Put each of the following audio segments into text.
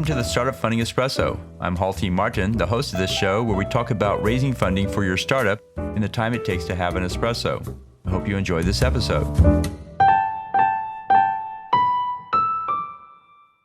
Welcome to the Startup Funding Espresso. I'm Halti Martin, the host of this show where we talk about raising funding for your startup and the time it takes to have an espresso. I hope you enjoy this episode.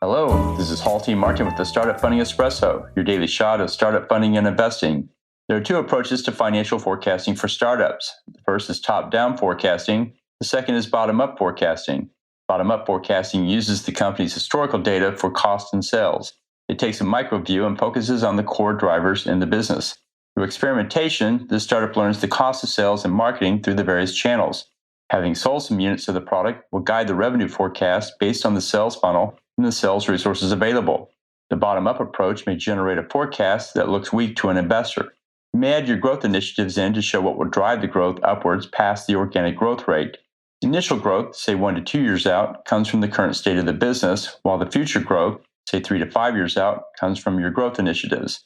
Hello, this is Halti Martin with the Startup Funding Espresso, your daily shot of startup funding and investing. There are two approaches to financial forecasting for startups. The first is top-down forecasting. The second is bottom-up forecasting. Bottom-up forecasting uses the company's historical data for cost and sales. It takes a micro view and focuses on the core drivers in the business. Through experimentation, the startup learns the cost of sales and marketing through the various channels. Having sold some units of the product will guide the revenue forecast based on the sales funnel and the sales resources available. The bottom-up approach may generate a forecast that looks weak to an investor. You may add your growth initiatives in to show what will drive the growth upwards past the organic growth rate. Initial growth, say 1 to 2 years out, comes from the current state of the business, while the future growth, say 3 to 5 years out, comes from your growth initiatives.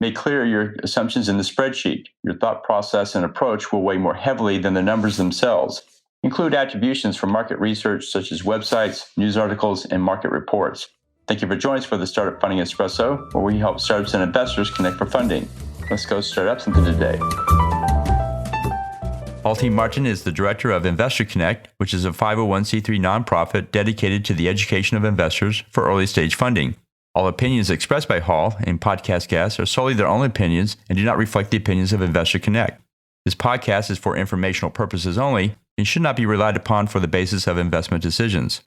Make clear your assumptions in the spreadsheet. Your thought process and approach will weigh more heavily than the numbers themselves. Include attributions from market research such as websites, news articles, and market reports. Thank you for joining us for the Startup Funding Espresso, where we help startups and investors connect for funding. Let's go startups into today. Halti Martin is the director of Investor Connect, which is a 501c3 nonprofit dedicated to the education of investors for early stage funding. All opinions expressed by Hall and podcast guests are solely their own opinions and do not reflect the opinions of Investor Connect. This podcast is for informational purposes only and should not be relied upon for the basis of investment decisions.